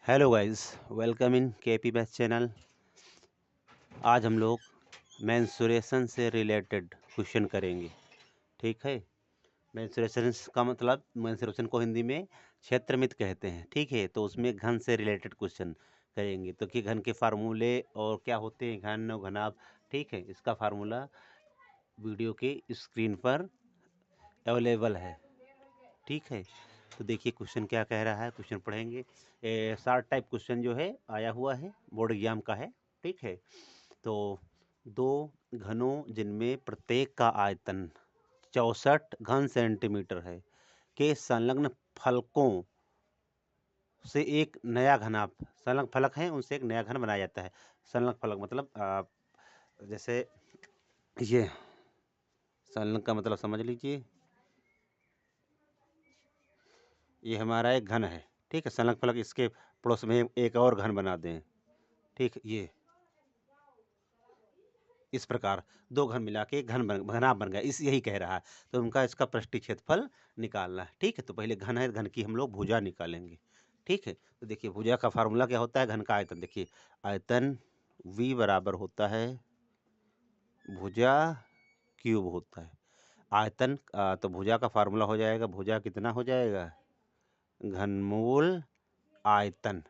Hello guys, welcome in KP math channel. आज हम लोग मेंसुरेशन से रिलेटेड क्वेश्चन करेंगे। ठीक है। मेंसुरेशन का मतलब, मेंसुरेशन को हिंदी में क्षेत्रमित कहते हैं। ठीक है, तो उसमें घन से रिलेटेड क्वेश्चन करेंगे। तो कि घन के फार्मूले और क्या होते हैं, घन और घनाभ। ठीक है, इसका फार्मूला वीडियो के स्क्रीन पर अवेलेबल है। ठीक है, तो देखिए क्वेश्चन क्या कह रहा है। क्वेश्चन पढ़ेंगे। शार्ट टाइप क्वेश्चन जो है आया हुआ है, बोर्ड एग्जाम का है। ठीक है, तो दो घनों जिनमें प्रत्येक का आयतन 64 घन सेंटीमीटर है के संलग्न फलकों से एक नया घनाभ, संलग्न फलक हैं उनसे एक नया घन बनाया जाता है। संलग्न फलक मतलब जैसे ये संलग्न का मतलब समझ लीजिए, ये हमारा एक घन है। ठीक है, संलग्न फलक, इसके पड़ोस में एक और घन बना दें। ठीक, ये इस प्रकार दो घन मिला के घनाभ बन गया, इस यही कह रहा है। तो उनका इसका पृष्ठीय क्षेत्रफल निकालना है। ठीक है, तो पहले घन है, घन की हम लोग भुजा निकालेंगे। ठीक है, तो देखिए भुजा का फार्मूला क्या होता है, घन का आयतन। देखिए आयतन v बराबर होता है भुजा क्यूब होता है। आयतन तो भुजा का फार्मूला हो जाएगा, भुजा कितना हो जाएगा, घनमूल आयतन।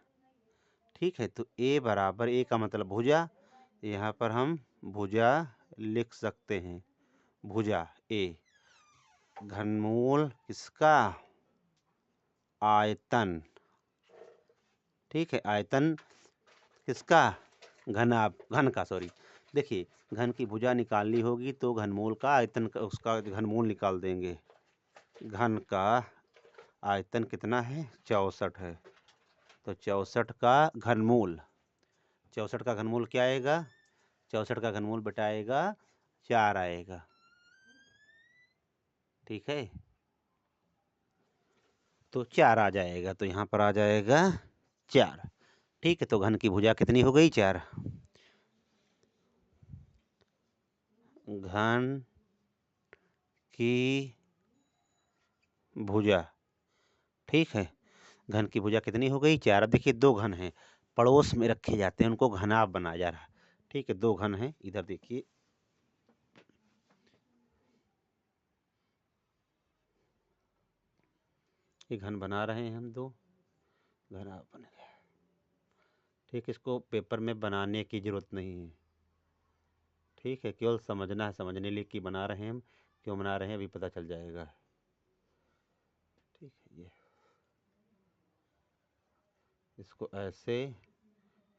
ठीक है, तो a बराबर, a का मतलब भुजा, यहाँ पर हम भुजा लिख सकते हैं, भुजा a, घनमूल किसका, आयतन। ठीक है, आयतन किसका, घनाभ, घन का, सॉरी। देखिए घन की भुजा निकालनी होगी तो घनमूल का आयतन का, उसका घनमूल निकाल देंगे। घन का आयतन कितना है, 64 है। तो 64 का घनमूल, 64 का घनमूल क्या आएगा, 64 का घनमूल बेटा आएगा 4 आएगा। ठीक है, तो 4 आ जाएगा, तो यहाँ पर आ जाएगा 4। ठीक है, तो घन की भुजा कितनी हो गई, 4। घन की भुजा, ठीक है, घन की भुजा कितनी हो गई, 4। अब देखिए दो घन हैं, पड़ोस में रखे जाते हैं, उनको घनाभ बनाया जा रहा है। ठीक है, दो घन हैं, इधर देखिए, ये घन बना रहे हैं हम, दो घनाभ बन गया। ठीक, इसको पेपर में बनाने की जरूरत नहीं है। ठीक है, केवल समझना है, समझने लिए कि बना रहे हैं हम, क्यों बना रहे हैं अभी पता चल जाएगा। ठीक है, ये इसको ऐसे,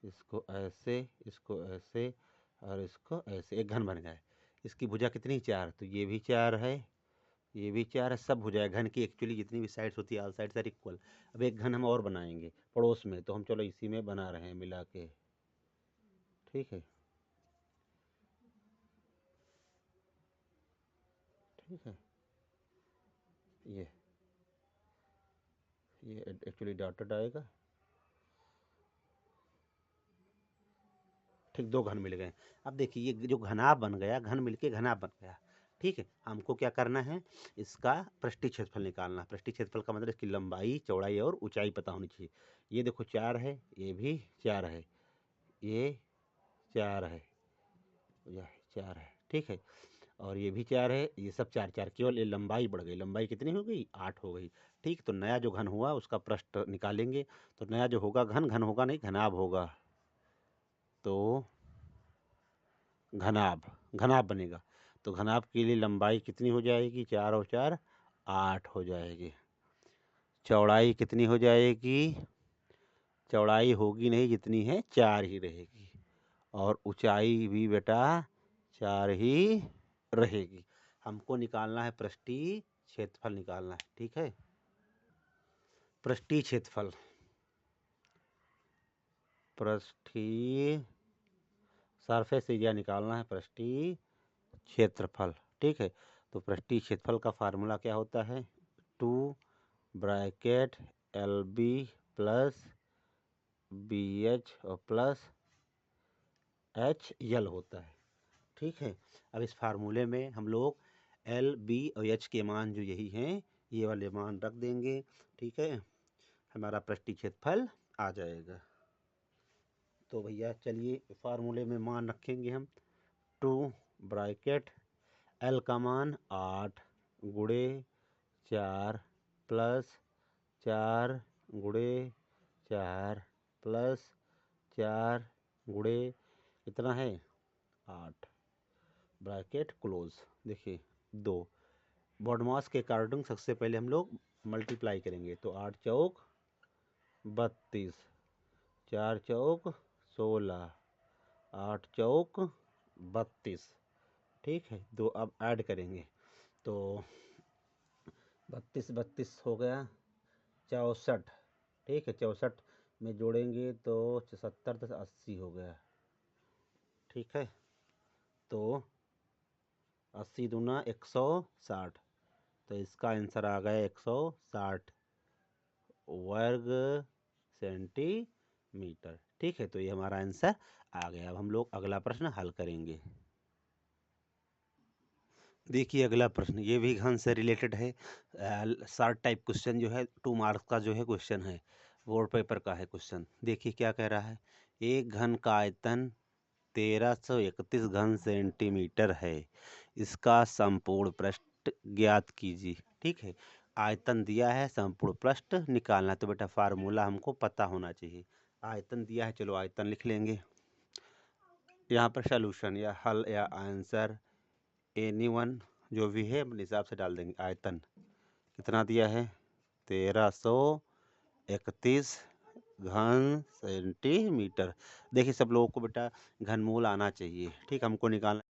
इसको ऐसे, इसको ऐसे और इसको ऐसे, एक घन बन गया है। इसकी भुजा कितनी, 4। तो ये भी 4 है, ये भी 4 है, सब भुजाएं घन की एक्चुअली जितनी भी साइड्स होती है, ऑल साइड्स आर इक्वल। अब एक घन हम और बनाएंगे पड़ोस में, तो हम चलो इसी में बना रहे हैं मिला के। ठीक है, ठीक है, ये एक्चुअली डॉटेड आएगा। ठीक, दो घन मिल गए। अब देखिए ये जो घनाभ बन गया, घन मिलके घनाभ बन गया। ठीक है, हमको क्या करना है, इसका पृष्ठीय क्षेत्रफल निकालना। पृष्ठीय क्षेत्रफल का मतलब इसकी लंबाई, चौड़ाई और ऊंचाई पता होनी चाहिए। ये देखो 4 है, ये भी 4 है, ये 4 है, यह 4 है। ठीक है, और ये भी 4 है, ये सब 4 4, केवल ये लंबाई बढ़ गई। लंबाई कितनी हो गई, 8 हो गई। ठीक, तो नया जो घन हुआ उसका पृष्ठ निकालेंगे। तो नया जो होगा, घन घन होगा नहीं, घनाभ होगा। तो घनाभ, घनाभ बनेगा। तो घनाभ के लिए लंबाई कितनी हो जाएगी, 4 और 4 8 हो जाएगी। चौड़ाई कितनी हो जाएगी, चौड़ाई होगी नहीं, जितनी है 4 ही रहेगी। और ऊंचाई भी बेटा 4 ही रहेगी। हमको निकालना है पृष्ठीय क्षेत्रफल निकालना है। ठीक है, पृष्ठीय क्षेत्रफल, पृष्ठीय सरफेस एरिया निकालना है, पृष्ठीय क्षेत्रफल। ठीक है, तो पृष्ठीय क्षेत्रफल का फार्मूला क्या होता है, 2 ब्रैकेट LB प्लस BH और प्लस HL होता है। ठीक है, अब इस फार्मूले में हम लोग LB और H के मान जो यही हैं, ये वाले मान रख देंगे। ठीक है, हमारा पृष्ठीय क्षेत्रफल आ जाएगा। तो भैया चलिए फार्मूले में मान रखेंगे हम 2 ब्रैकेट एल का मान 8 गुणे 4 प्लस 4 गुणे 4 प्लस 4 गुणे कितना है 8 ब्रैकेट क्लोज। देखिए 2 बॉडमास के अकॉर्डिंग सबसे पहले हम लोग मल्टीप्लाई करेंगे। तो 8 चौक 32, 4 चौक 16, 8 चौक 32। ठीक है, दो अब ऐड करेंगे तो 32 32 हो गया 64। ठीक है, 64 में जोड़ेंगे तो 70 10 80 हो गया। ठीक है, तो 80 दूना 160, तो इसका आंसर आ गया 160 वर्ग सेंटीमीटर। ठीक है, तो ये हमारा आंसर आ गया। अब हम लोग अगला प्रश्न हल करेंगे। देखिए अगला प्रश्न ये भी घन से रिलेटेड है। शॉर्ट टाइप क्वेश्चन जो है 2 मार्क्स का जो है क्वेश्चन है, बोर्ड पेपर का है क्वेश्चन। देखिए क्या कह रहा है, एक घन का आयतन 1331 घन सेंटीमीटर है, इसका संपूर्ण पृष्ठ ज्ञात कीजिए। ठीक है, आयतन दिया है, संपूर्ण पृष्ठ निकालना। तो बेटा फार्मूला हमको पता होना चाहिए। आयतन दिया है, चलो आयतन लिख लेंगे। यहाँ पर सॉल्यूशन या हल या आंसर एनीवन जो भी है अपने हिसाब से डाल देंगे। आयतन कितना दिया है 1331 घन सेंटीमीटर। देखिए सब लोगों को बेटा घनमूल आना चाहिए। ठीक, हमको निकालना